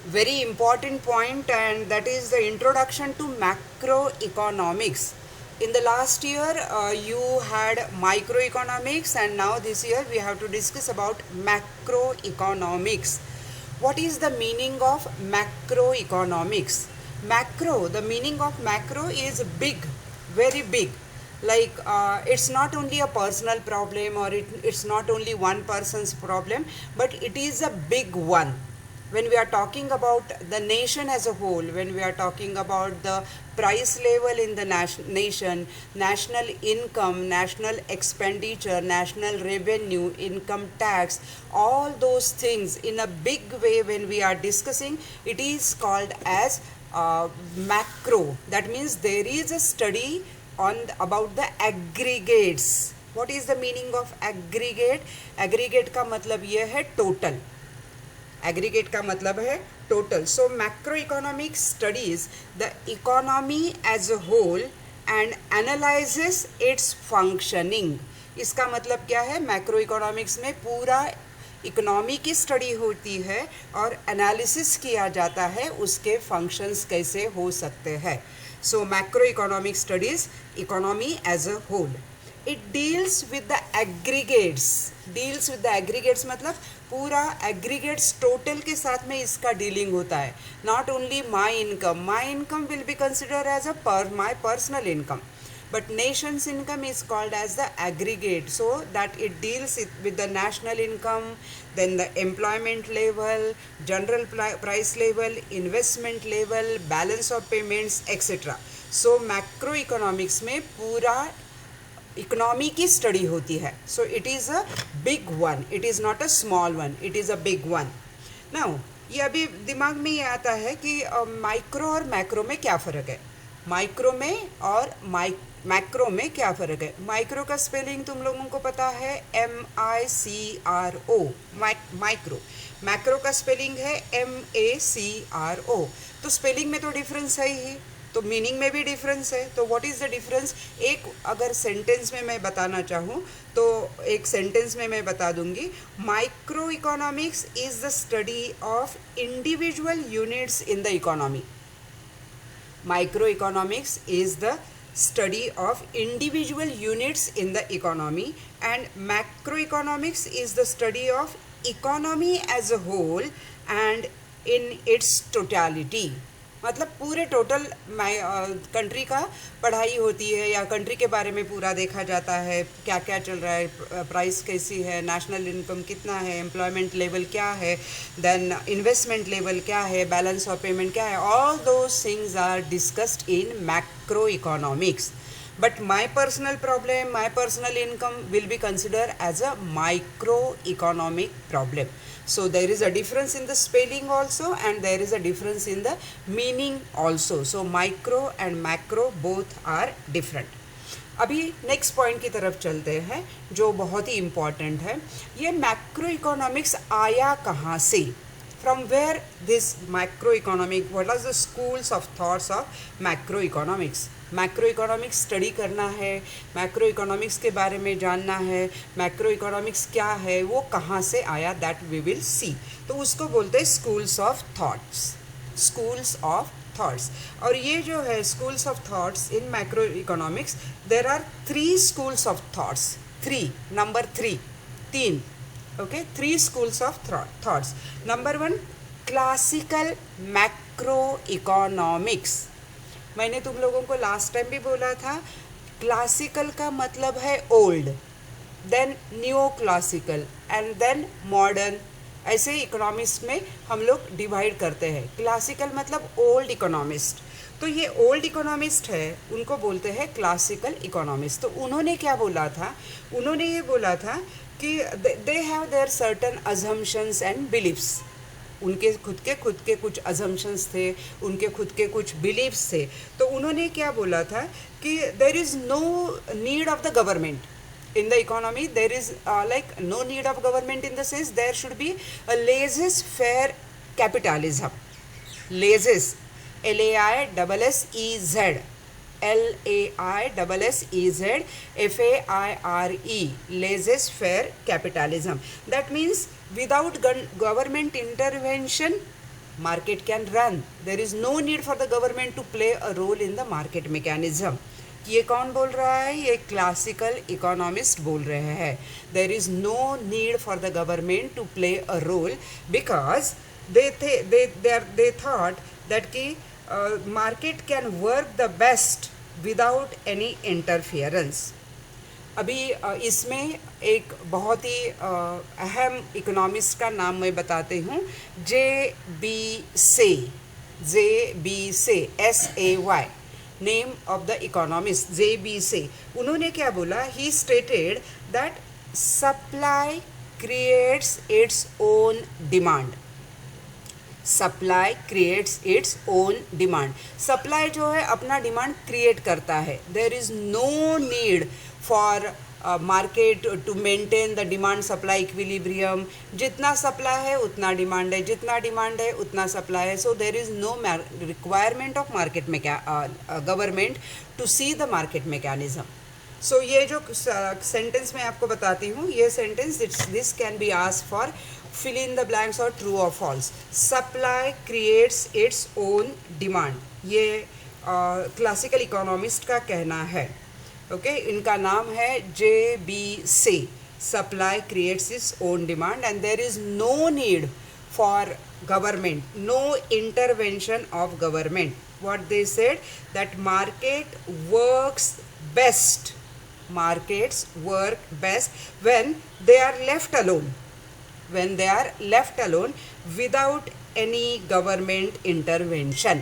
very important point, and that is the introduction to macroeconomics. In the last year you had microeconomics, and now this year we have to discuss about macroeconomics. What is the meaning of macroeconomics? Macro, the meaning of macro is big, very big. Like it's not only a personal problem, or it's not only one person's problem, but it is a big one. When we are talking about the nation as a whole, when we are talking about the price level in the nation, national income, national expenditure, national revenue, income tax, all those things in a big way, when we are discussing, it is called as macro. That means there is a study on about the aggregates. What is the meaning of aggregate? Aggregate का मतलब ये है total. Aggregate का मतलब है total. So macro economic studies the economy as a whole and analyses its functioning. इसका मतलब क्या है? मैक्रो इकोनॉमिक्स में पूरा इकोनॉमी की स्टडी होती है और एनालिसिस किया जाता है उसके फंक्शंस कैसे हो सकते हैं. So macro economic studies economy as a whole. It deals with the aggregates. Deals with the aggregates मतलब पूरा एग्रीगेट्स टोटल के साथ में इसका डीलिंग होता है. Not only my income will be consider as a my personal income, but nation's income is called as the aggregate, so that it deals with the national income, then the employment level, general price level, investment level, balance of payments, etc. so macroeconomics में पूरा economy की study होती है. So it is a big one, it is not a small one, it is a big one. Now ये अभी दिमाग में ये आता है कि माइक्रो और मैक्रो में क्या फ़र्क है. माइक्रो में और मैक्रो में क्या फ़र्क है? माइक्रो का स्पेलिंग तुम लोगों को पता है, MICRO, माइक्रो. मैक्रो का स्पेलिंग है MACRO. तो स्पेलिंग में तो डिफरेंस है ही, तो मीनिंग में भी डिफरेंस है. तो व्हाट इज़ द डिफरेंस? एक अगर सेंटेंस में मैं बताना चाहूँ तो एक सेंटेंस में मैं बता दूंगी. Micro economics is the study of individual units in the economy. Microeconomics is the study of individual units in the economy, and macroeconomics is the study of economy as a whole and in its totality. मतलब पूरे total country का पढ़ाई होती है, या country के बारे में पूरा देखा जाता है, क्या क्या चल रहा है, प्राइस कैसी है, नेशनल इनकम कितना है, एम्प्लॉयमेंट लेवल क्या है, देन इन्वेस्टमेंट लेवल क्या है, बैलेंस ऑफ पेमेंट क्या है. All those things are discussed in macro economics. But my personal problem, my personal income will be considered as a microeconomic problem. So there is a difference in the spelling also, and there is a difference in the meaning also. So micro and macro both are different. अभी next point की तरफ चलते हैं जो बहुत ही important है. ये macro economics आया कहाँ से? From where this macroeconomic, what are the schools of thoughts of macroeconomics? Macro economics study करना है, मैक्रो इकोनॉमिक्स के बारे में जानना है, मैक्रो इकोनॉमिक्स क्या है, वो कहाँ से आया, दैट वी विल सी. तो उसको बोलते हैं schools of thoughts. Schools of thoughts. और ये जो है schools of thoughts in macro economics, there are 3 schools of thoughts. 3, नंबर 3, 3. okay, 3 schools of thoughts. Number 1, classical macroeconomics. मैंने तुम लोगों को लास्ट टाइम भी बोला था, क्लासिकल का मतलब है old, then new classical and then modern. ऐसे इकोनॉमिक्स में हम लोग डिवाइड करते हैं. क्लासिकल मतलब ओल्ड इकोनॉमिस्ट. तो ये ओल्ड इकोनॉमिस्ट है, उनको बोलते हैं क्लासिकल इकोनॉमिस्ट. तो उन्होंने क्या बोला था? उन्होंने ये बोला था कि they have their certain assumptions and beliefs. उनके खुद के कुछ अजम्पशंस थे, उनके खुद के कुछ बिलीव्स थे. तो उन्होंने क्या बोला था कि there is no need of the government in the economy. There is like no need of government in the sense there should be a laissez-faire capitalism. Laissez, LAISSEZ, LAISSEZ, FAIRE, laissez-faire capitalism. That means without government intervention market can run. There is no need for the government to play a role in the market mechanism. ये कौन बोल रहा है? ये classical economist बोल रहे हैं. There is no need for the government to play a role because they thought that कि market can work the best without any interference. अभी इसमें एक बहुत ही अहम इकोनॉमिस्ट का नाम मैं बताती हूँ, J.B. Say, S.A.Y, name of the economist J.B. Say. उन्होंने क्या बोला? He stated that supply creates its own demand. Supply creates its own demand. Supply जो है अपना डिमांड क्रिएट करता है. There is no need for market to maintain the demand supply equilibrium. जितना supply है उतना डिमांड है, जितना डिमांड है उतना सप्लाई है. So there is no requirement of market government to see the market mechanism. So ये जो सेंटेंस मैं आपको बताती हूँ, ये sentence this can be asked for fill in the blanks or true or false. Supply creates its own demand. ये classical economist का कहना है. ओके, इनका नाम है J.B. Say. Supply creates its own demand and there is no need for government, no intervention of government. What they said, that market works best. Markets work best when they are left alone. When they are left alone without any government intervention.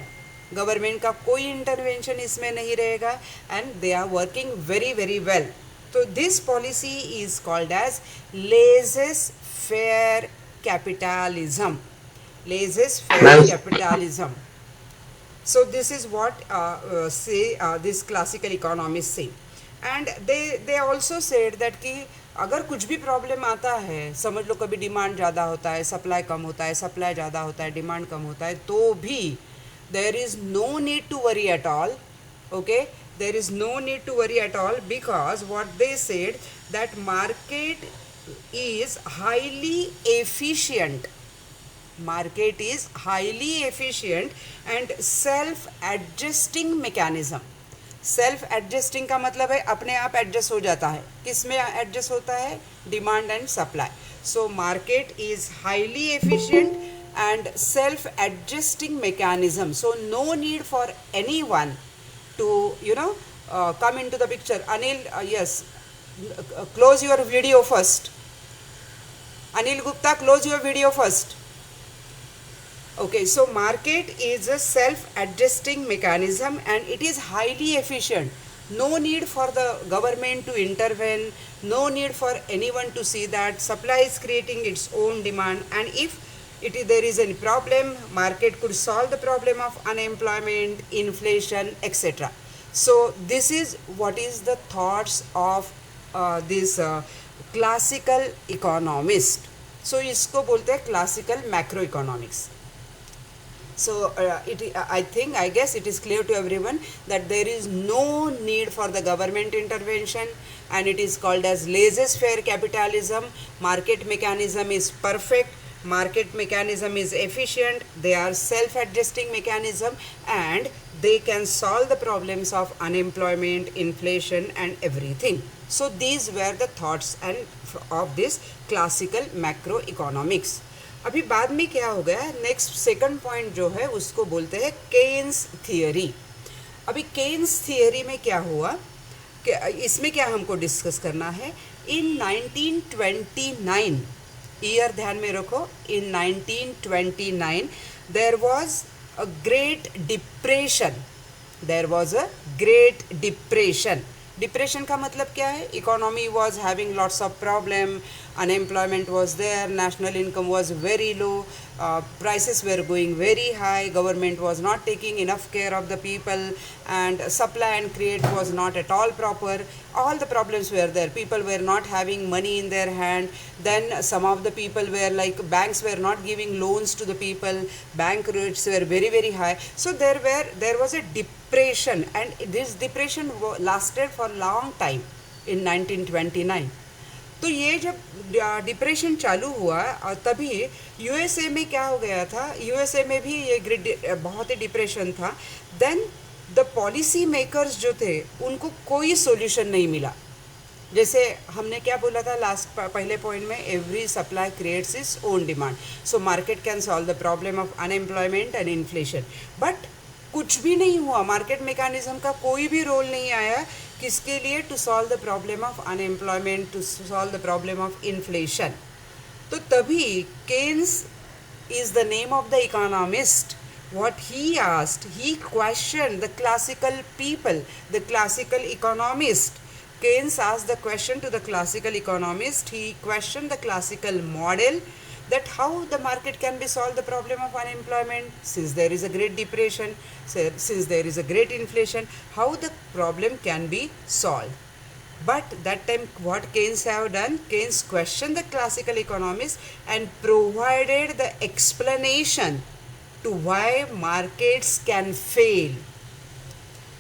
Government का कोई intervention इसमें नहीं रहेगा and they are working very very well. तो this policy is called as laissez-faire capitalism. Laissez-faire capitalism. So this is what this classical economists say. And they also said that कि अगर कुछ भी प्रॉब्लम आता है, समझ लो कभी डिमांड ज़्यादा होता है, सप्लाई कम होता है, सप्लाई ज़्यादा होता है, डिमांड कम होता है, तो भी there is no need to worry at all. Okay, there is no need to worry at all because what they said that market is highly efficient. Market is highly efficient and self adjusting mechanism. Self adjusting का मतलब है अपने आप adjust हो जाता है. किस में एडजस्ट होता है? Demand and supply. So market is highly efficient and self adjusting mechanism. So no need for anyone to come into the picture. Anil, yes, close your video first. Anil Gupta, close your video first. Okay, so market is a self-adjusting mechanism and it is highly efficient. No need for the government to intervene, no need for anyone to see that. Supply is creating its own demand, and if there is any problem, market could solve the problem of unemployment, inflation, etc. So this is what is the thoughts of this classical economist. So इसको बोलते हैं classical macroeconomics. So I guess it is clear to everyone that there is no need for the government intervention and it is called as laissez-faire capitalism. Market mechanism is perfect. Market mechanism is efficient. They are self-adjusting mechanism and they can solve the problems of unemployment, inflation and everything. So these were the thoughts and of this classical macroeconomics. अभी बाद में क्या हो गया, next second point जो है उसको बोलते हैं केन्स थियरी. अभी केन्स थियरी में क्या हुआ, इसमें क्या हमको डिस्कस करना है. इन 1929, ईयर ध्यान में रखो, in 1929 there was a great depression. There was a great depression. Depression का मतलब क्या है? Economy was having lots of problem, unemployment was there, national income was very low, prices were going very high, government was not taking enough care of the people and supply and create was not at all proper. All the problems were there. People were not having money in their hand. Then some of the people were like, banks were not giving loans to the people, bank rates were very very high. So there was a depression and this depression lasted for long time in 1929. तो ये जब depression चालू हुआ और तभी USA में क्या हो गया था, यूएसए में भी ये बहुत ही डिप्रेशन था. देन द पॉलिसी मेकर्स जो थे उनको कोई सोल्यूशन नहीं मिला. जैसे हमने क्या बोला था लास्ट पहले पॉइंट में, every supply creates is own demand. So market can solve the problem of unemployment and inflation. But कुछ भी नहीं हुआ, मार्केट मैकेनिज्म का कोई भी रोल नहीं आया किसके लिए, to solve the problem of unemployment, to solve the problem of inflation. तो तभी Keynes is the name of the economist. What he asked, he questioned the classical people, the classical economist. Keynes asked the question to the classical economist. He questioned the classical model that how the market can be solved the problem of unemployment since there is a great depression, since there is a great inflation, how the problem can be solved. But that time what Keynes have done, Keynes questioned the classical economist and provided the explanation to why markets can fail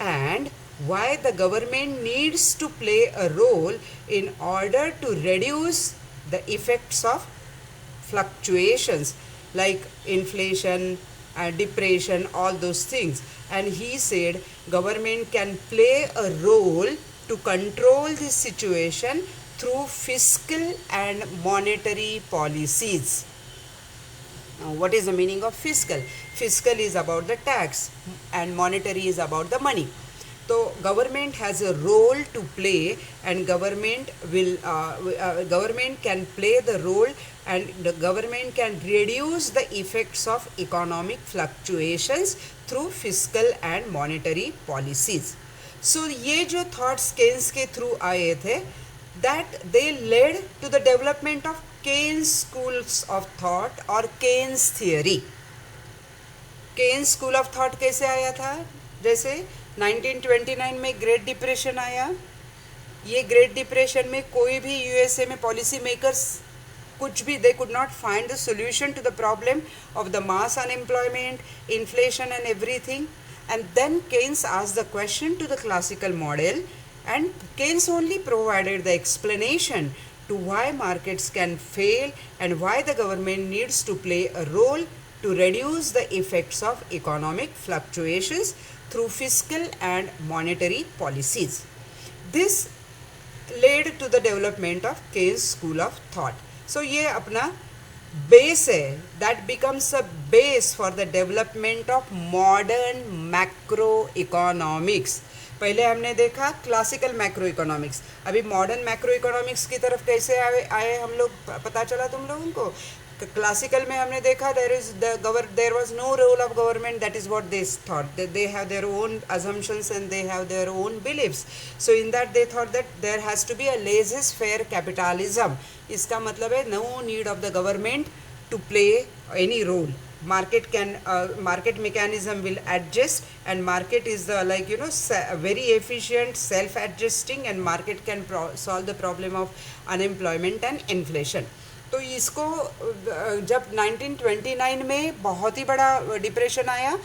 and why the government needs to play a role in order to reduce the effects of fluctuations like inflation, depression, all those things. And he said government can play a role to control this situation through fiscal and monetary policies. Now, what is the meaning of fiscal? Fiscal is about the tax and monetary is about the money. So government has a role to play and government can play the role and the government can reduce the effects of economic fluctuations through fiscal and monetary policies. So ये जो thoughts Keynes के through आए थे, that they led to the development of Keynes schools of thought और Keynes theory. Keynes school of thought कैसे आया था? जैसे 1929 में ग्रेट डिप्रेशन आया. ये ग्रेट डिप्रेशन में कोई भी यूएसए में पॉलिसी मेकर्स कुछ भी, they could not find the solution to the problem of the mass unemployment, inflation and everything. And then Keynes asked the question to the classical model and Keynes only provided the explanation to why markets can fail and why the government needs to play a role to reduce the effects of economic fluctuations through fiscal and monetary policies. This led to the development of Keynes school of thought. So ये अपना base है, that becomes a base for the development of modern macroeconomics. पहले हमने देखा classical macro economics, अभी modern macro economics की तरफ कैसे आए हम लोग, पता चला तुम लोगों को. क्लासिकल में हमने देखा there was no role of government, that is what they thought, that they have their own assumptions and they have their own beliefs. So in that they thought that there has to be a laissez-faire capitalism. इसका मतलब है no need of the government to play any role. Market mechanism will adjust and market is the very efficient self-adjusting and market can solve the problem of unemployment and inflation. तो इसको जब 1929 में बहुत ही बड़ा depression आया,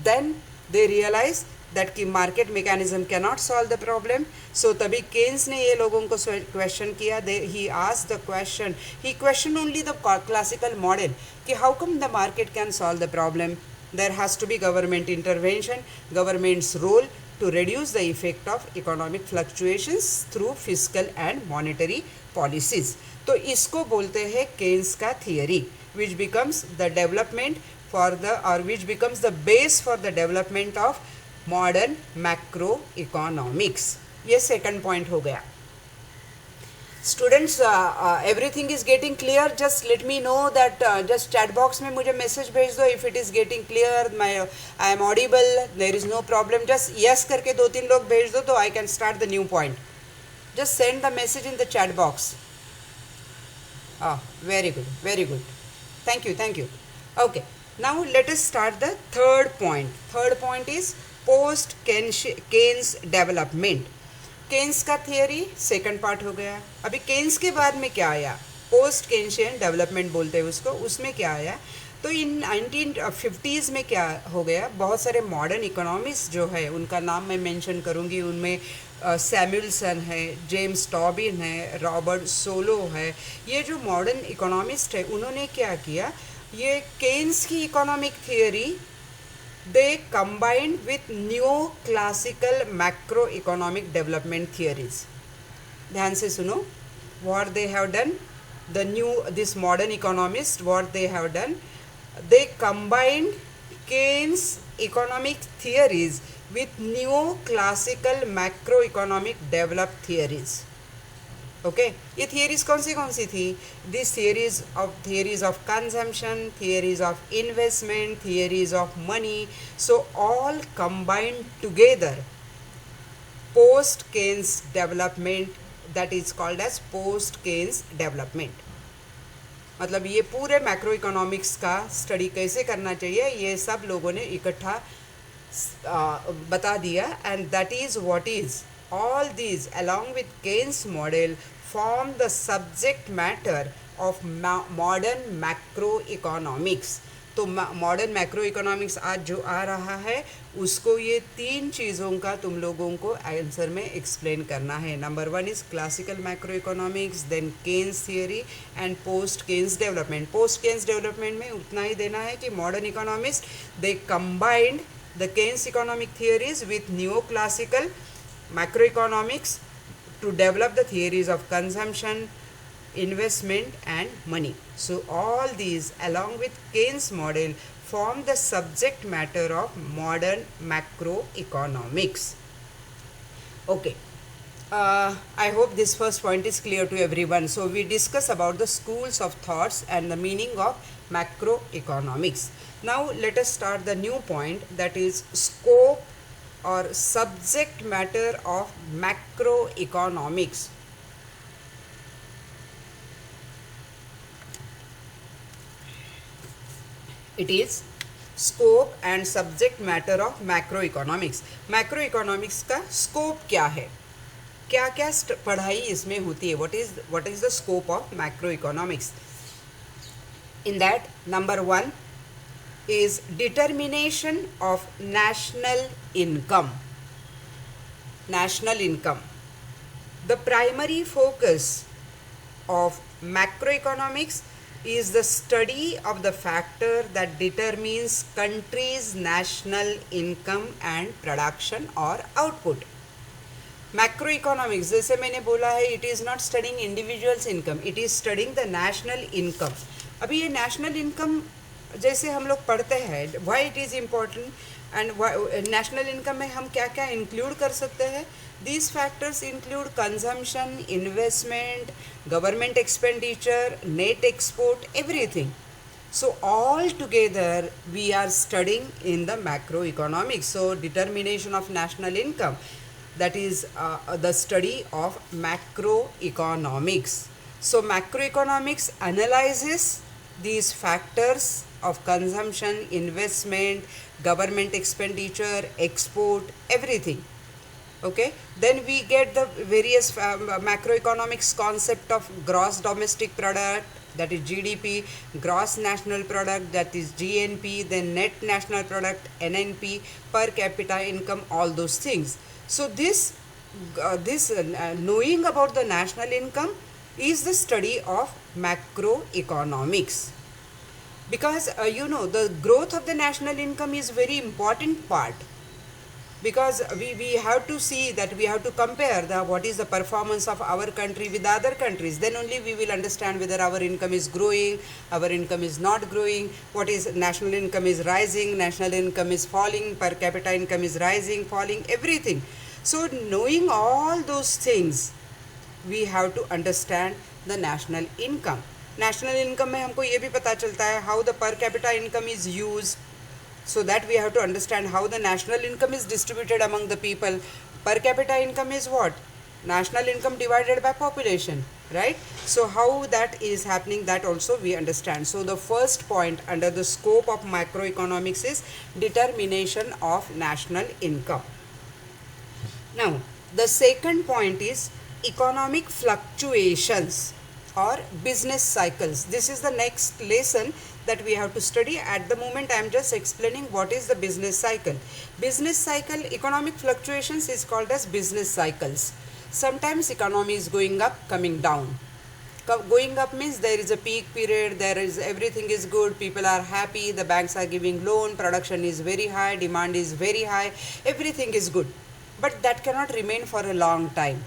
then they realized that कि market mechanism cannot solve the problem. So तभी Keynes ने ये लोगों को क्वेश्चन किया. He asked the question, he questioned only the classical model कि how come the market can solve the problem. There has to be government intervention, government's role to reduce the effect of economic fluctuations through fiscal and monetary policies. तो इसको बोलते हैं Keynes का theory, which becomes the development for the or which becomes the base for the development of modern macroeconomics. ये second point हो गया. Students, everything is getting clear. Just let me know that just chat box में मुझे message भेज दो if it is getting clear. I am audible. There is no problem. Just yes करके 2-3 लोग भेज दो तो I can start the new point. Just send the message in the chat box. Very good, very good. Thank you, thank you. Okay, now let us start the third point. Third point is post Keynes development. Keynes का theory second part हो गया. अभी Keynes के बाद में क्या आया, post केन्शियन development बोलते हैं उसको. उसमें क्या आया, तो इन 1950s में क्या हो गया, बहुत सारे मॉडर्न इकोनॉमिस्ट जो है उनका नाम मैं मेंशन करूँगी, उनमें सैमुअलसन है, जेम्स टॉबिन है, रॉबर्ट सोलो है। ये जो मॉडर्न इकोनॉमिस्ट है उन्होंने क्या किया, ये केन्स की economic theory they combined with neoclassical macroeconomic development theories. ध्यान से सुनो, what they have done, this modern economists, what they have done, they combined Keynes economic theories with neoclassical macroeconomic developed theories. Okay ये theories कौन सी थी, this theories of consumption, theories of investment, theories of money, so all combined together post Keynes development, that is called as post Keynes development. मतलब ये पूरे macro economics का study कैसे करना चाहिए ये सब लोगों ने इकट्ठा बता दिया, and that is what is all these along with Keynes model form the subject matter of modern macroeconomics। तो मॉडर्न मैक्रो इकोनॉमिक्स आज जो आ रहा है उसको ये 3 चीज़ों का तुम लोगों को आंसर में एक्सप्लेन करना है। Number 1 is classical macro economics, then Keynes theory and post Keynes development. Post Keynes development में उतना ही देना है कि modern economist they combined the Keynes economic theories with new classical macroeconomics to develop the theories of consumption, investment and money. So all these along with Keynes model form the subject matter of modern macroeconomics. Okay, I hope this first point is clear to everyone. So we discuss about the schools of thoughts and the meaning of macroeconomics. Now let us start the new point, that is scope or subject matter of macroeconomics. It is scope and subject matter of macroeconomics. macroeconomics का scope क्या है, क्या क्या पढ़ाई इसमें होती है, what is the scope of macroeconomics. In that, number 1 is determination of national income. National income. The primary focus of macroeconomics is the study of the factor that determines country's national income and production or output. Macroeconomics, जैसे मैंने बोला है, it is not studying individuals income, it is studying the national income. अभी ये national income जैसे हम लोग पढ़ते हैं, why it is important and national income में हम क्या क्या इंक्लूड कर सकते हैं, these factors include consumption, investment, government expenditure, net export, everything. So all together we are studying in the macroeconomics. So determination of national income, that is the study of macroeconomics. So macroeconomics analyzes these factors of consumption, investment, government expenditure, export, everything. Okay, then we get the various macroeconomics concept of gross domestic product, that is GDP, gross national product, that is GNP, then net national product, NNP, per capita income, all those things. So this knowing about the national income is the study of macroeconomics, because the growth of the national income is very important part, because we have to see that we have to compare what is the performance of our country with other countries. Then only we will understand whether our income is growing, our income is not growing, what is national income is rising, national income is falling, per capita income is rising, falling, everything. So knowing all those things, we have to understand the national income. National income में हमको ये भी पता चलता है how the per capita income is used. So that we have to understand how the national income is distributed among the people. Per capita income is what? National income divided by population, right? So how that is happening, that also we understand. So the first point under the scope of macroeconomics is determination of national income. Now, the second point is economic fluctuations or business cycles. This is the next lesson that we have to study. At the moment, I am just explaining what is the business cycle. Business cycle, economic fluctuations is called as business cycles. Sometimes economy is going up, coming down. Going up means there is a peak period, there is everything is good, people are happy, the banks are giving loan, production is very high, demand is very high, everything is good. But that cannot remain for a long time.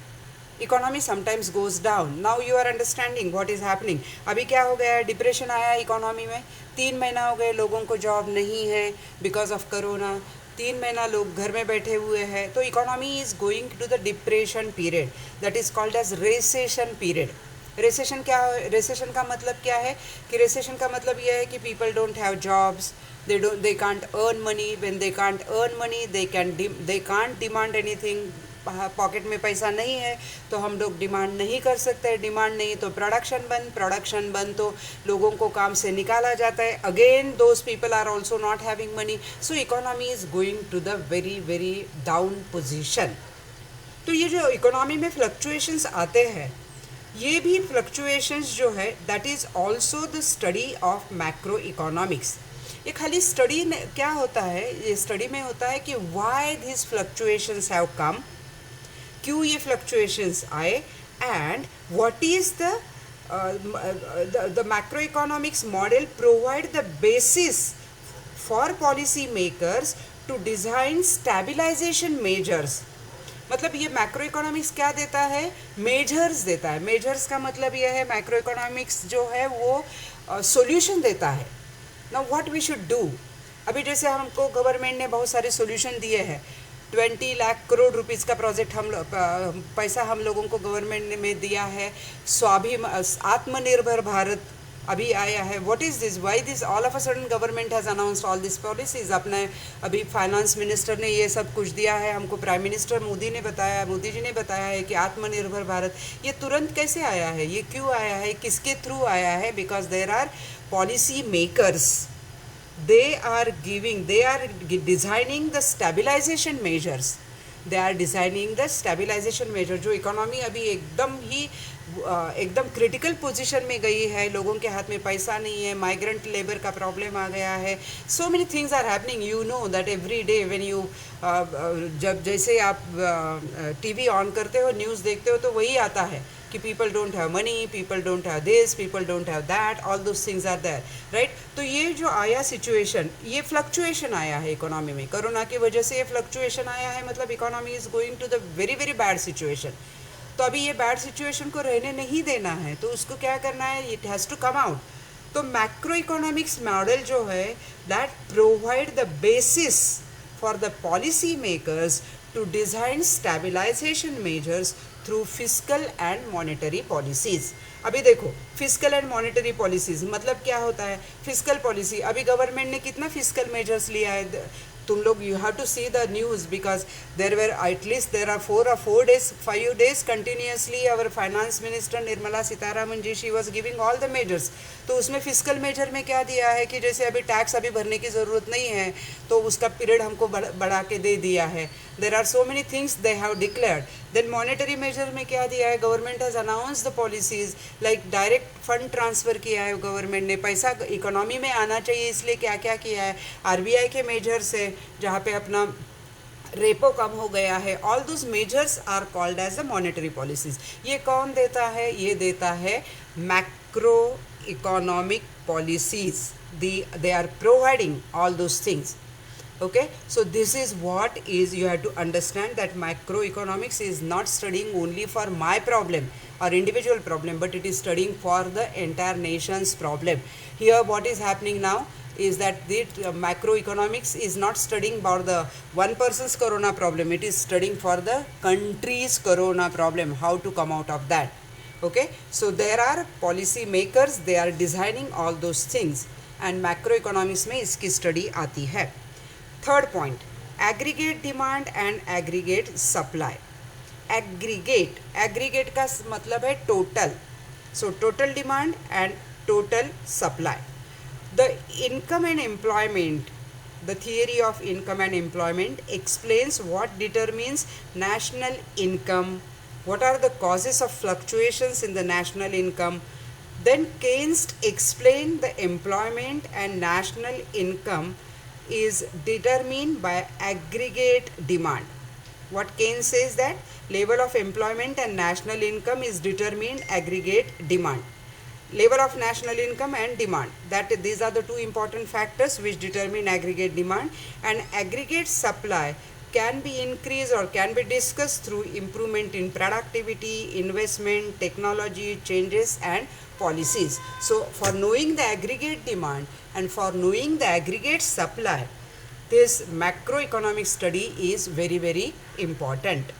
Economy sometimes goes down. Now you are understanding what is happening. अभी क्या हो गया है, depression आया economy में. 3 महीना हो गए लोगों को जॉब नहीं है बिकॉज ऑफ कोरोना. 3 महीना लोग घर में बैठे हुए हैं, तो economy is going to the depression period, that is called as recession period. Recession क्या, रेसेशन का मतलब क्या है कि रेसेशन का मतलब यह है कि people don't have jobs, they can't earn money. When they can't earn money, they can't demand anything. Pocket में पैसा नहीं है तो हम लोग डिमांड नहीं कर सकते. डिमांड नहीं तो प्रोडक्शन बंद तो लोगों को काम से निकाला जाता है. Again those people are also not having money. So economy is going to the very very down position. तो ये जो इकोनॉमी में फ्लक्चुएशंस आते हैं, ये भी फ्लक्चुएशंस जो है that is also the study of macro economics. ये खाली स्टडी क्या होता है, ये स्टडी में होता है कि why this fluctuations have come, क्यों ये फ्लक्चुएशंस आए, and what is the macro economics model provide the basis for policy makers to design stabilization measures. मतलब ये मैक्रो इकोनॉमिक्स क्या देता है, मेजर्स देता है. मेजर्स का मतलब ये है मैक्रो इकोनॉमिक्स जो है वो सॉल्यूशन देता है. Now what we should do. अभी जैसे हमको गवर्नमेंट ने बहुत सारे सॉल्यूशन दिए हैं. 20 लाख करोड़ रुपीस का प्रोजेक्ट पैसा हम लोगों को गवर्नमेंट ने दिया है. आत्मनिर्भर भारत अभी आया है. What is this, why this all of a sudden government has announced all this policies. अपने अभी फाइनेंस मिनिस्टर ने ये सब कुछ दिया है हमको. प्राइम मिनिस्टर मोदी जी ने बताया है कि आत्मनिर्भर भारत ये तुरंत कैसे आया है, ये क्यों आया है, किसके थ्रू आया है. Because there are policy makers, they are designing the stabilization measures. They are designing the stabilization measure. जो इकोनॉमी अभी एकदम क्रिटिकल पोजीशन में गई है, लोगों के हाथ में पैसा नहीं है, माइग्रेंट लेबर का प्रॉब्लम आ गया है. So many things are happening. You know that every day when you जब जैसे आप टीवी ऑन करते हो, न्यूज़ देखते हो, तो वही आता है कि people don't have money, people don't have this, people don't have that, all those things are there, right. तो ये जो आया सिचुएशन, ये फ्लक्चुएशन आया है इकोनॉमी में. कोरोना की वजह से ये फ्लक्चुएशन आया है, मतलब economy is going to the very very bad situation. तो अभी ये बैड सिचुएशन को रहने नहीं देना है, तो उसको क्या करना है, it has to come out. तो मैक्रो इकोनॉमिक्स मॉडल जो है that provide the basis for the policy makers to design stabilization measures through fiscal and monetary policies. अभी देखो, फिस्कल एंड मॉनेटरी पॉलिसीज़ मतलब क्या होता है. फिस्कल पॉलिसी, अभी गवर्नमेंट ने कितना फिस्कल मेजर्स लिया है. तुम लोग you have to see the news because there are 5 days continuously our finance minister Nirmala Sitharaman ji, she was giving all the measures. तो उसमें फिस्कल मेजर में क्या दिया है कि जैसे अभी टैक्स अभी भरने की ज़रूरत नहीं है तो उसका पीरियड हमको बढ़ा के दे दिया है. There are so many things they have declared. Then monetary measure में क्या दिया है, government has announce the policies like direct fund transfer किया है गवर्नमेंट ने. पैसा इकोनॉमी में आना चाहिए, इसलिए क्या क्या किया है. आरबीआई के मेजर्स है जहाँ पे अपना रेपो कम हो गया है. All those measures are called as the monetary policies. ये कौन देता है, ये देता है macro economic policies. they are providing all those things. Okay, so this is what is, you have to understand that macroeconomics is not studying only for my problem or individual problem, but it is studying for the entire nation's problem. Here what is happening now is that the macroeconomics is not studying about the one person's corona problem, it is studying for the country's corona problem, how to come out of that. Okay, so there are policy makers, they are designing all those things, and macroeconomics में इसकी study आती है. Third point, aggregate demand and aggregate supply. Aggregate का मतलब है total. So total demand and total supply. The income and employment, the theory of income and employment explains what determines national income, what are the causes of fluctuations in the national income, Then Keynes explained the employment and national income is determined by aggregate demand. What Keynes says that level of employment and national income is determined aggregate demand. Level of national income and demand, that these are the two important factors which determine aggregate demand, and aggregate supply can be increased or can be discussed through improvement in productivity, investment, technology changes and policies. So for knowing the aggregate demand and for knowing the aggregate supply, this macroeconomic study is very, very important.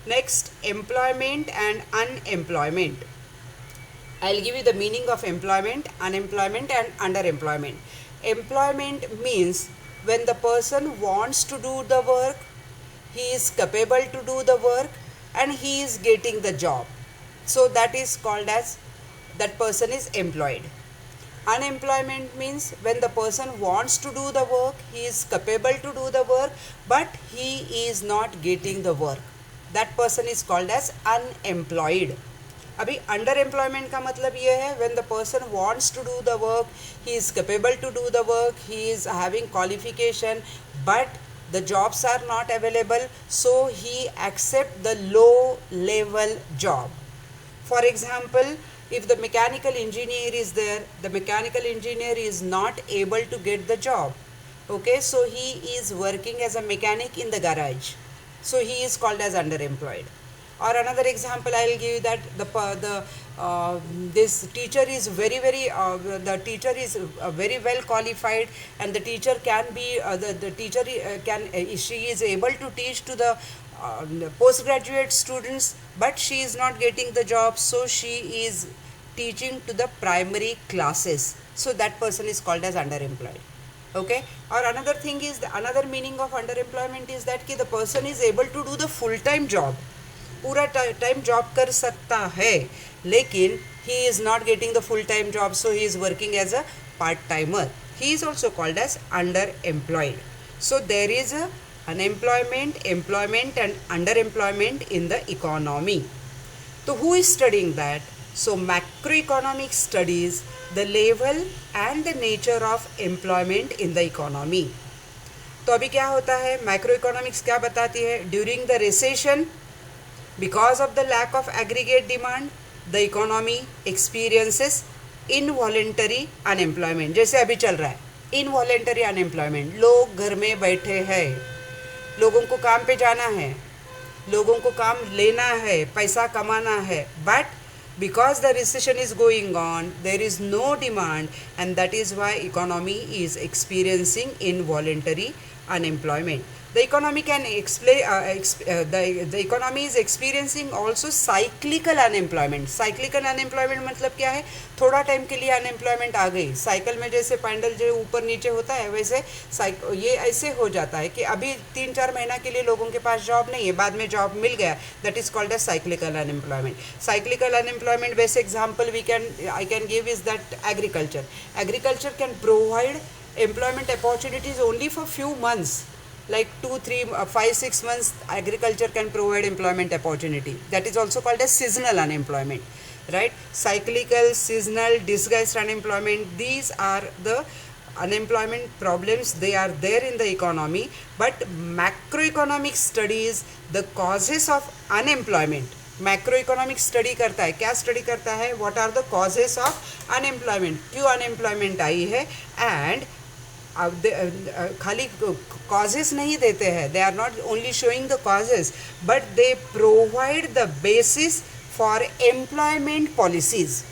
Next, employment and unemployment. I'll give you the meaning of employment, unemployment and underemployment. Employment means when the person wants to do the work, he is capable to do the work and he is getting the job. So that is called as that person is employed. Unemployment means when the person wants to do the work, he is capable to do the work, but he is not getting the work. That person is called as unemployed. अभी under employment का मतलब ये है when the person wants to do the work, he is capable to do the work, he is having qualification, but the jobs are not available, so he accept the low level job. For example, if the mechanical engineer is there, the mechanical engineer is not able to get the job, okay, so he is working as a mechanic in the garage, so he is called as underemployed. Or another example I will give you, that this teacher is very well qualified, and the teacher can be the teacher she is able to teach to the postgraduate students, but she is not getting the job, so she is teaching to the primary classes, so that person is called as underemployed. Okay. Or another thing is, another meaning of underemployment is that the person is able to do the full time job, पूरा time job कर सकता है, लेकिन he is not getting the full time job, so he is working as a part timer. He is also called as under employed. So there is unemployment, employment and under employment in the economy. तो who is studying that? So macro economic studies the level and the nature of employment in the economy. तो अभी क्या होता है, macro economics क्या बताती है? During the recession, because of the lack of aggregate demand, the economy experiences involuntary unemployment. जैसे अभी चल रहा है involuntary unemployment. लोग घर में बैठे हैं, लोगों को काम पे जाना है, लोगों को काम लेना है, पैसा कमाना है, but because the recession is going on, there is no demand, and that is why economy is experiencing involuntary unemployment. The economy can explain. The economy is experiencing also cyclical unemployment. Cyclical unemployment मतलब क्या है? थोड़ा time के लिए unemployment आ गई, cycle में जैसे पैंडल जो ऊपर नीचे होता है, वैसे ये ऐसे हो जाता है कि अभी 3-4 महीना के लिए लोगों के पास जॉब नहीं है, बाद में जॉब मिल गया. That is called as cyclical unemployment. Cyclical unemployment best example I can give is that agriculture. Agriculture can provide employment opportunities only for few months, like 2, 3, 5, 6 months. Agriculture can provide employment opportunity. That is also called as seasonal unemployment, right? Cyclical, seasonal, disguised unemployment, these are the unemployment problems. They are there in the economy, but macroeconomic studies the causes of unemployment. Macroeconomic study करता है, क्या study करता है? What are the causes of unemployment, क्यों unemployment आई है, and खाली causes नहीं देते हैं, they are not only showing the causes, but they provide the basis for employment policies.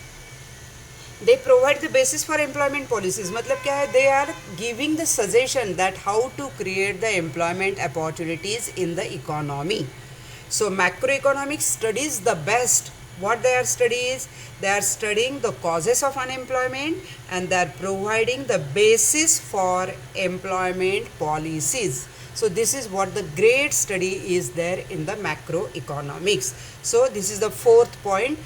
They provide the basis for employment policies मतलब क्या है? They are giving the suggestion that how to create the employment opportunities in the economy. So macroeconomics studies the best. What they are studies? They are studying the causes of unemployment and they are providing the basis for employment policies. So this is what the great study is there in the macroeconomics. So this is the fourth point,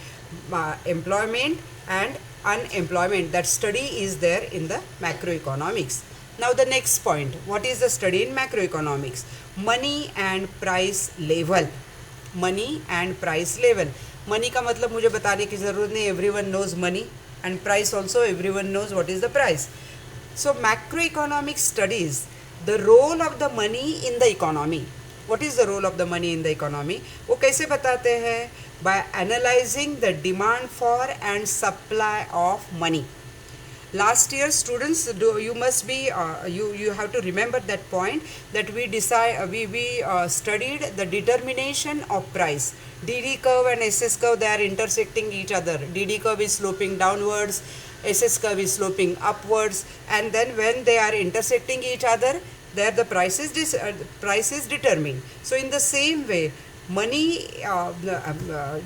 employment and unemployment. That study is there in the macroeconomics. Now the next point, what is the study in macroeconomics? Money and price level. Money and price level. Money का मतलब मुझे बताने की ज़रूरत नहीं, everyone knows money. and price also everyone knows what is the price. So macroeconomic studies the role of the money in the economy. What is the role of the money in the economy? वो कैसे बताते हैं? By analyzing the demand for and supply of money. Last year students, you must be you have to remember that point, that we studied the determination of price. DD curve and SS curve, they are intersecting each other. DD curve is sloping downwards, SS curve is sloping upwards, and then when they are intersecting each other, there the price is determined. So in the same way, money,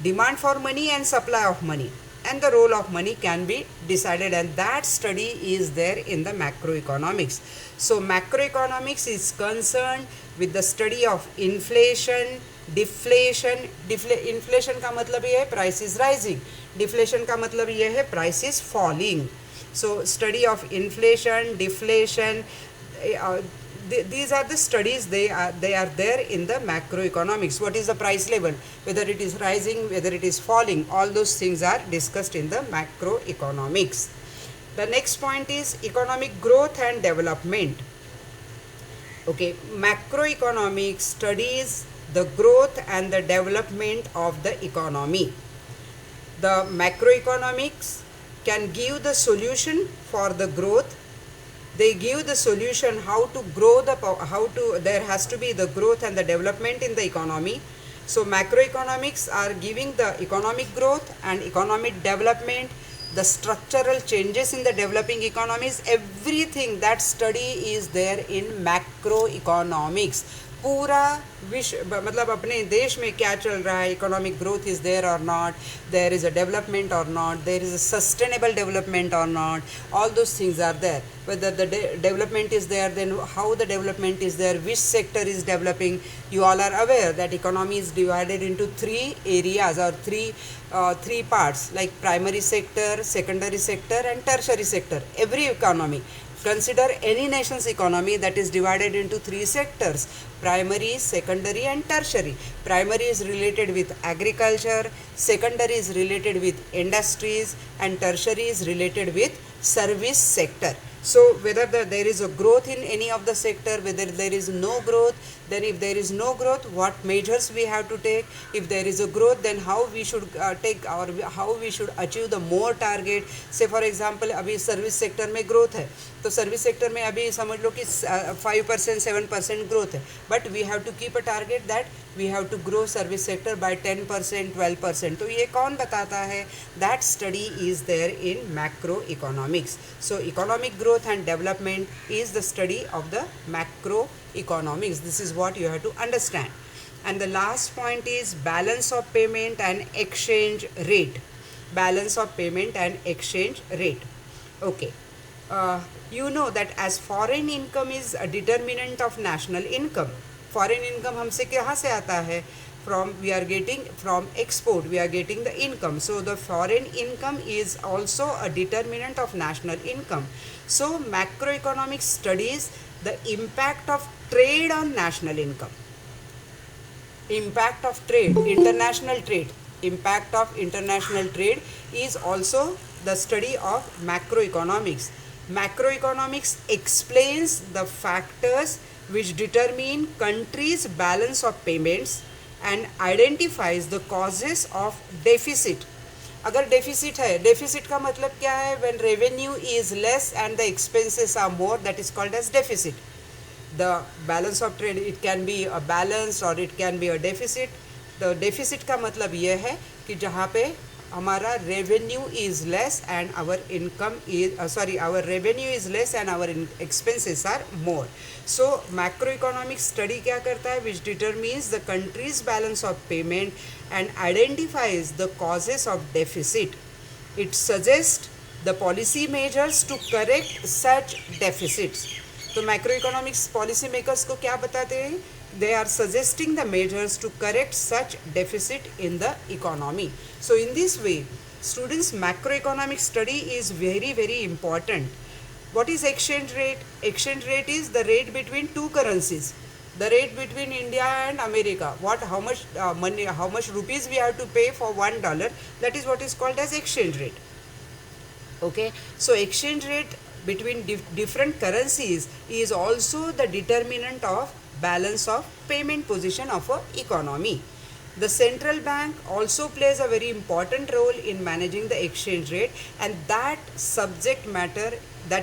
demand for money and supply of money and the role of money can be decided, and that study is there in the macroeconomics. So macroeconomics is concerned with the study of inflation, deflation. Inflation का मतलब ये है price is rising, deflation का मतलब ये है price is falling. So study of inflation, deflation, these are the studies, they are there in the macroeconomics. What is the price level, whether it is rising, whether it is falling, all those things are discussed in the macroeconomics. The next point is economic growth and development. Okay, macroeconomics studies the growth and the development of the economy. The macroeconomics can give the solution for the growth. They give the solution how to grow there has to be the growth and the development in the economy. So macroeconomics are giving the economic growth and economic development, the structural changes in the developing economies, everything that study is there in macroeconomics. पूरा विश्व मतलब अपने देश में क्या चल रहा है, इकोनॉमिक ग्रोथ इज देयर और not, there is a development और not, there is a sustainable development और not, all those things are there. Whether the development is there, then how the development is there, which sector is developing. You all are aware that economy is divided into three areas or three parts, like primary sector, secondary sector and tertiary sector. Every economy, consider any nation's economy, that is divided into three sectors: primary, secondary and tertiary. Primary is related with agriculture, secondary is related with industries, and tertiary is related with service sector. So whether there is a growth in any of the sector, whether there is no growth, then if there is no growth, what measures we have to take. If there is a growth, then how we should take or how we should achieve the more target. Say for example, अभी service sector में growth है, तो service sector में अभी समझ लो कि 5% 7% growth है, but we have to keep a target that we have to grow service sector by 10% 12%. तो ये कौन बताता है? That study is there in macroeconomics. So economic growth and development is the study of the macroeconomics. This is what you have to understand. And the last point is balance of payment and exchange rate. Balance of payment and exchange rate. Okay. You know that as foreign income is a determinant of national income. Foreign income हमसे कहाँ से आता है? We are getting from export, we are getting the income. So the foreign income is also a determinant of national income. So macroeconomics studies the impact of trade on national income. Impact of trade, international trade. Impact of international trade is also the study of macroeconomics. Macroeconomics explains the factors which determine countries' balance of payments and identifies the causes of deficit. अगर deficit है, deficit का मतलब क्या है? When revenue is less and the expenses are more, that is called as deficit. The balance of trade, it can be a balance or it can be a deficit. The deficit का मतलब ये है कि जहाँ पे हमारा revenue is less and our income is our revenue is less and our expenses are more. So macroeconomic study क्या करता है? Which determines the country's balance of payment and identifies the causes of deficit. It suggests the policy measures to correct such deficits. तो macroeconomics policy makers को क्या बताते हैं? They are suggesting the measures to correct such deficit in the economy. So in this way, students, macroeconomic study is very, very important. What is exchange rate? Exchange rate is the rate between two currencies. The rate between India and America. How much money, how much rupees we have to pay for $1. That is what is called as exchange rate. Okay, so exchange rate between different currencies is also the determinant of balance of payment position of a economy. The central bank also plays a very important role in managing the exchange rate, and that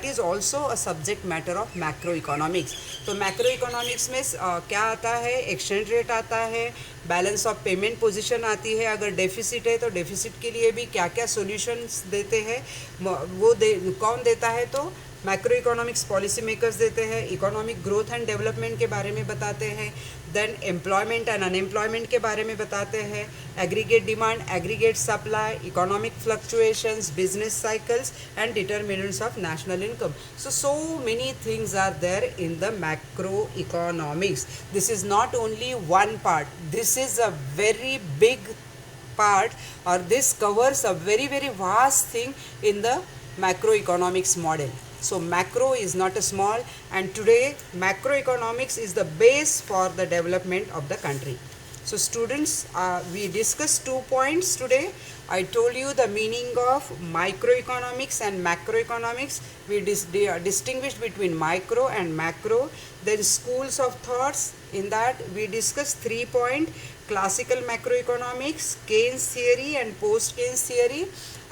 is also a subject matter of macroeconomics. तो macroeconomics में क्या आता है, exchange rate आता है, balance of payment position आती है, अगर डेफिसिट है तो डेफिसिट के लिए भी क्या क्या सॉल्यूशंस देते हैं, कौन देता है, तो मैक्रो इकोनॉमिक्स पॉलिसी मेकर्स देते हैं, इकोनॉमिक ग्रोथ एंड डेवलपमेंट के बारे में बताते हैं, देन एम्प्लॉयमेंट एंड अनएम्प्लॉयमेंट के बारे में बताते हैं, aggregate demand, aggregate supply, economic fluctuations, business cycles and determinants of national income. So many things are there in the macroeconomics. This is not only one part, this is a very big part, or this covers a very vast thing in the macroeconomics model. So macro is not a small, and today macroeconomics is the base for the development of the country. So students, we discussed 2 points today. I told you the meaning of microeconomics and macroeconomics. We distinguished between micro and macro. Then schools of thoughts, in that we discussed 3 points: classical macroeconomics, Keynes theory and post-Keynes theory,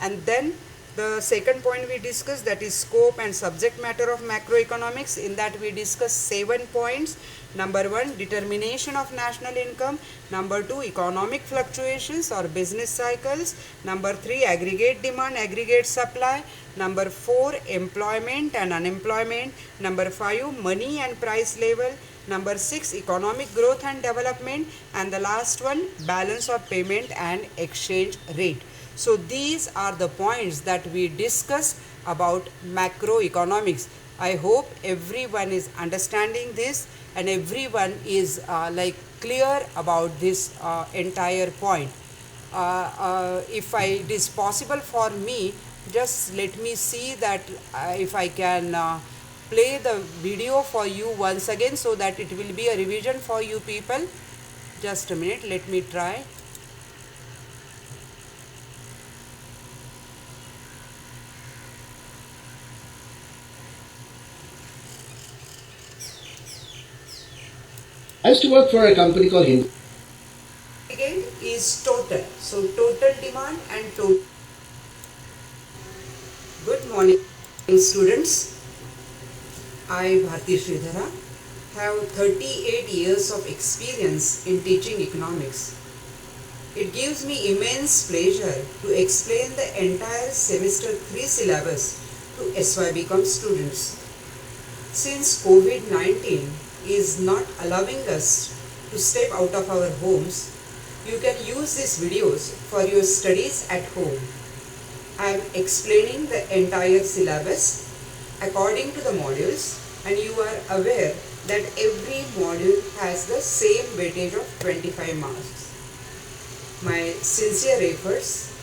and then the second point we discussed, that is scope and subject matter of macroeconomics. In that we discussed 7 points. Number 1, determination of national income. Number 2, economic fluctuations or business cycles. Number 3, aggregate demand, aggregate supply. Number 4, employment and unemployment. Number 5, money and price level. Number 6, economic growth and development. And the last one, balance of payment and exchange rate. So these are the points that we discussed about macroeconomics. I hope everyone is understanding this and everyone is clear about this entire point. If it is possible for me, just let me see that if I can play the video for you once again, so that it will be a revision for you people. Just a minute, let me try. I used to work for a company called Hindu. Again is total. So total demand and total. Good morning, students. I, Bharti Sridhara, have 38 years of experience in teaching economics. It gives me immense pleasure to explain the entire semester 3 syllabus to SYBCom students. Since COVID-19 is not allowing us to step out of our homes, you can use these videos for your studies at home. I am explaining the entire syllabus according to the modules, and you are aware that every module has the same weightage of 25 marks. My sincere efforts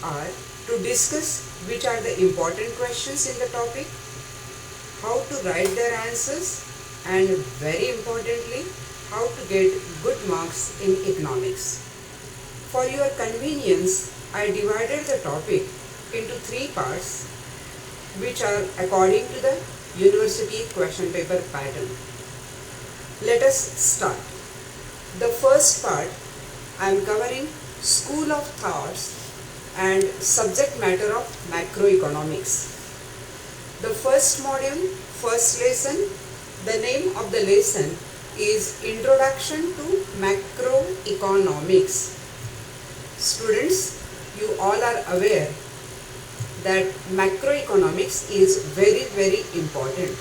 are to discuss which are the important questions in the topic, how to write their answers, and very importantly, how to get good marks in economics. For your convenience, I divided the topic into 3 parts, which are according to the university question paper pattern. Let us start. The first part, I am covering school of thoughts and subject matter of macroeconomics. The first module, first lesson, the name of the lesson is Introduction to Macroeconomics. Students, you all are aware that macroeconomics is very important.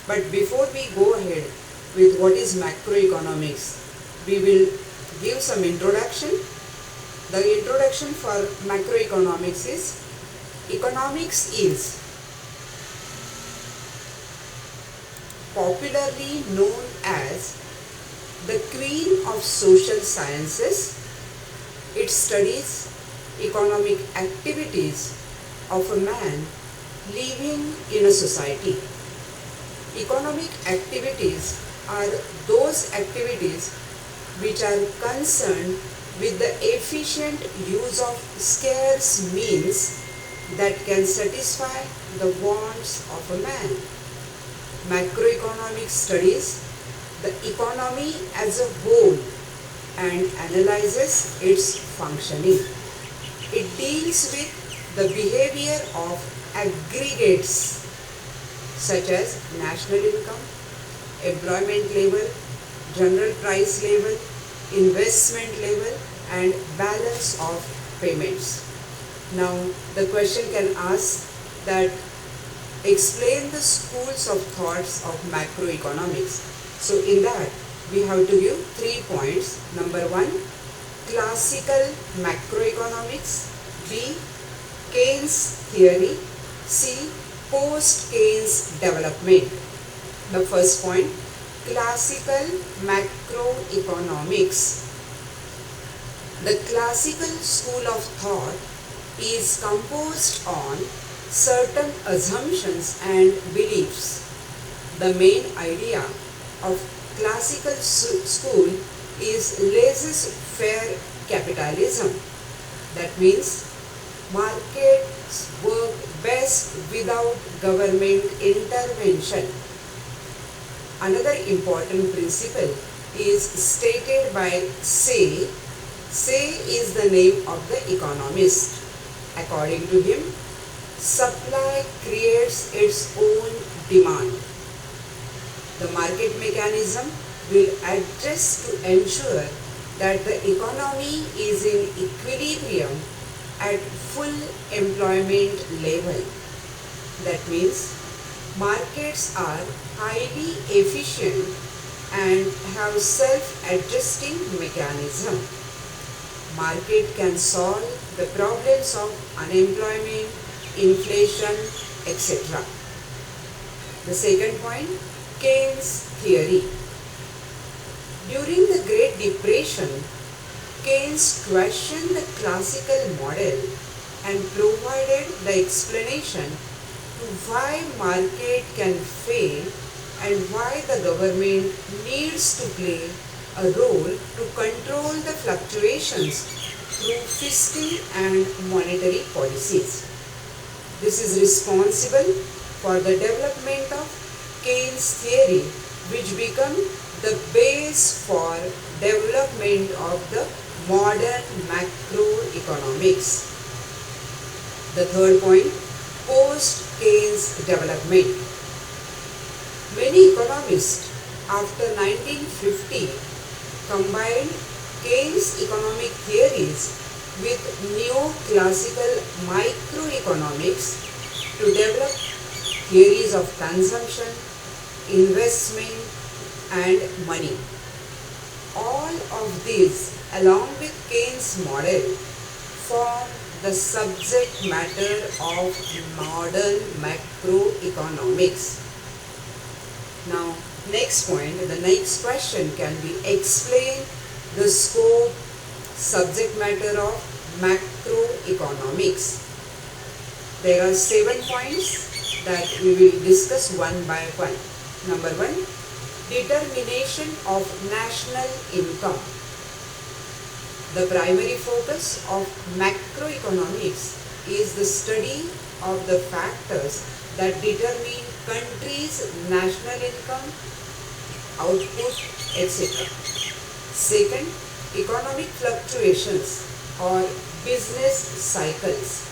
But before we go ahead with what is macroeconomics, we will give some introduction. The introduction for macroeconomics is: economics is popularly known as the queen of social sciences. It studies economic activities of a man living in a society. Economic activities are those activities which are concerned with the efficient use of scarce means that can satisfy the wants of a man. Macroeconomic studies the economy as a whole and analyzes its functioning. It deals with the behavior of aggregates such as national income, employment level, general price level, investment level, and balance of payments. Now the question can ask that explain the schools of thoughts of macroeconomics. So in that we have to give 3 points. Number 1, classical macroeconomics. B, Keynes theory. C, post-Keynes development. The first point, classical macroeconomics. The classical school of thought is composed on certain assumptions and beliefs. The main idea of classical school is laissez-faire capitalism. That means markets work best without government intervention. Another important principle is stated by Say. Say is the name of the economist. According to him, supply creates its own demand. The market mechanism will adjust to ensure that the economy is in equilibrium at full employment level. That means markets are highly efficient and have self-adjusting mechanism. Market can solve the problems of unemployment, inflation, etc. The second point, Keynes theory. During the Great Depression, Keynes questioned the classical model and provided the explanation to why market can fail and why the government needs to play a role to control the fluctuations through fiscal and monetary policies. This is responsible for the development of Keynes theory, which become the base for development of the modern macroeconomics. The third point, post-Keynes development. Many economists after 1950 combined Keynes economic theories with neoclassical microeconomics to develop theories of consumption, investment, and money. All of these, along with Keynes' model, form the subject matter of modern macroeconomics. Now, next point, the next question can be explain the scope, subject matter of macroeconomics. There are 7 points that we will discuss one by one. Number 1, determination of national income. The primary focus of macroeconomics is the study of the factors that determine countries' national income, output, etc. Second, economic fluctuations or business cycles.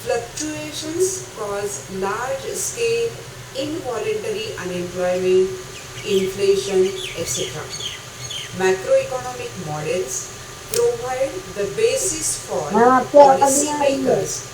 Fluctuations cause large-scale involuntary unemployment, inflation, etc. Macroeconomic models provide the basis for policymakers